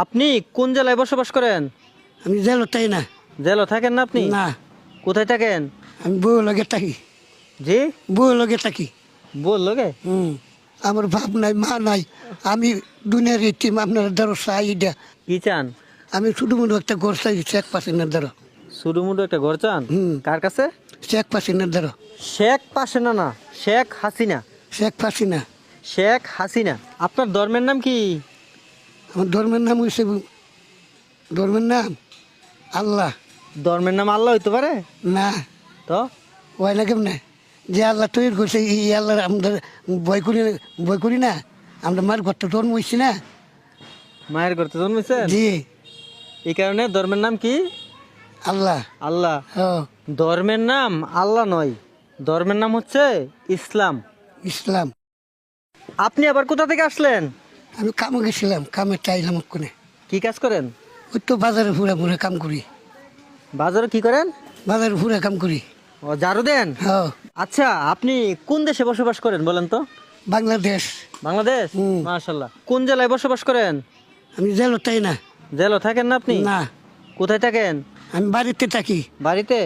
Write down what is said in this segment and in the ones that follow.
আপনি কোন জেলায় বসবাস করেন? আমি জেলো তাই না। জেলা থাকেন না আপনি? না, কোথায় থাকেন? আমি বউ লগে থাকি। জি, বউ লগে থাকি। বললো গে। আমার বাপ নাই, মা নাই। আমি দুনিয়ার ইতিম, আপনার ধরো সাইডা। কি চান? আমি শুধু মুধু একটা ঘর চাই, শেখ পাসিনের ধরো। সুডুমুডু একটা ঘর চান? কার কাছে? শেখ পাসিনের ধরো। শেখ পাশেনা না, শেখ হাসিনা। শেখ পাসিনা। শেখ হাসিনা। আপনার ধর্মের নাম কি? আমার ধর্মের নাম হয়েছে, ধর্মের নাম আল্লাহ। ধর্মের নাম আল্লাহ হইতে পারে? না, তো ওই না কেমনে যে আল্লাহ তৈরি করছে, এই আল্লাহ আমাদের ভয় করি না। আমরা মার ঘরটা জন্ম হয়েছি না। মায়ের ঘরতে জন্মেছেন? জি, এই কারণে ধর্মের নাম কি? আল্লাহ। আল্লাহ। হ্যাঁ, ধর্মের নাম আল্লাহ নয়, ধর্মের নাম হচ্ছে ইসলাম। ইসলাম। আপনি আবার কোথা থেকে আসলেন? আমি কামে গেছিলাম, কামে চাইলাম ওখানে। কি কাজ করেন? ওই তো বাজারে ঘুরে ঘুরে কাম করি। বাজারে কি করেন? বাজারে ঘুরে কাম করি। ও, ঝাড়ু দেন? হ্যাঁ, আচ্ছা, আপনি কোন দেশে বসবাস করেন বলেন তো? বাংলাদেশ। বাংলাদেশ? হুম। মাশাআল্লাহ। কোন জেলায় বসবাস করেন? আমি জেলো তাই না। জেলা থাকেন না আপনি? না, কোথায় থাকেন? আমি বাড়িতে থাকি। বাড়িতে?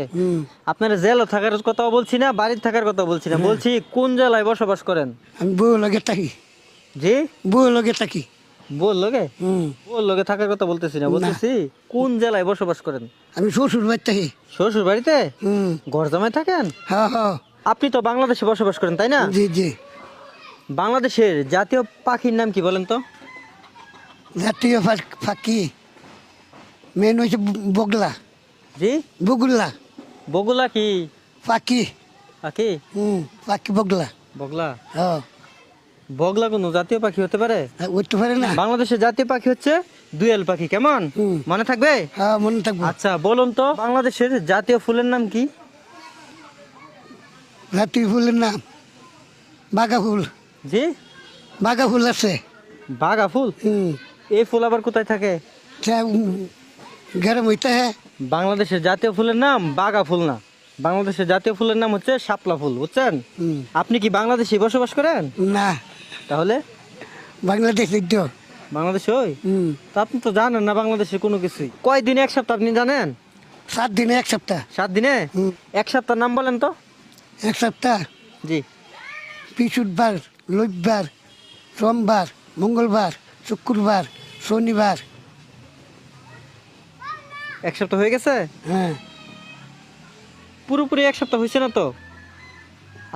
আপনার জেলা থাকার কথা বলছি না, বাড়িতে থাকার কথা বলছি না, বলছি কোন জেলায় বসবাস করেন? আমি বউ লগে থাকি। জি, বউ লগে থাকি। বললো গে। হুম। বললো থাকার কথা বলতেছি না, বলতেছি কোন জেলায় বসবাস করেন? আমি শ্বশুর বাড়ি থাকি। শ্বশুর বাড়িতে? হুম। ঘর জামাই থাকেন? হ্যাঁ হ্যাঁ। আপনি তো বাংলাদেশে বসবাস করেন তাই না? জি জি। বাংলাদেশের জাতীয় পাখির নাম কি বলেন তো? জাতীয় ফাঁকি মেন হয়েছে বগলা। জি, বগুলা। বগুলা কি পাখি। পাখি? পাখি বগলা। বগলা? হ্যাঁ, বগলা কোনো জাতীয় পাখি হতে পারে? উঠতে পারে না। বাংলাদেশের জাতীয় পাখি হচ্ছে দোয়েল পাখি। কেমন মনে থাকবে? হ্যাঁ, মনে থাকবো। আচ্ছা, বলুন তো বাংলাদেশের জাতীয় ফুলের নাম কি? জাতীয় ফুলের নাম বাঘা ফুল। জি, বাঘা ফুল আছে। বাঘা ফুল? এই ফুল আবার কোথায় থাকে? গরম হইতে হ্যাঁ। বাংলাদেশের জাতীয় ফুলের নাম বাঘা ফুল না, বাংলাদেশের জাতীয় ফুলের নাম হচ্ছে শাপলা ফুল, বুঝছেন? আপনি কি বাংলাদেশে বসবাস করেন? না, তাহলে বাংলাদেশ তো। বাংলাদেশে ওই তা আপনি তো জানেন না বাংলাদেশের কোনো কিছুই। কয় দিনে এক সপ্তাহ আপনি জানেন? 7 দিনে 1 সপ্তাহ। 7 দিনে? এক সপ্তাহ নাম বলেন তো। 1 সপ্তাহ: জি, বৃহস্পতিবার, রবিবার, সোমবার, মঙ্গলবার, শুক্রবার, শনিবার। এক সপ্তাহ হয়ে গেছে? হ্যাঁ। পুরোপুরি এক সপ্তাহ হয়েছে না তো?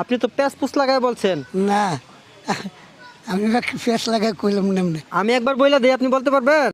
আপনি তো প্যাঁচ পুস লাগায় বলছেন। না, আমি ফেস লাগাই কইলাম নেমনে। আমি একবার বইলা দিই, আপনি বলতে পারবেন?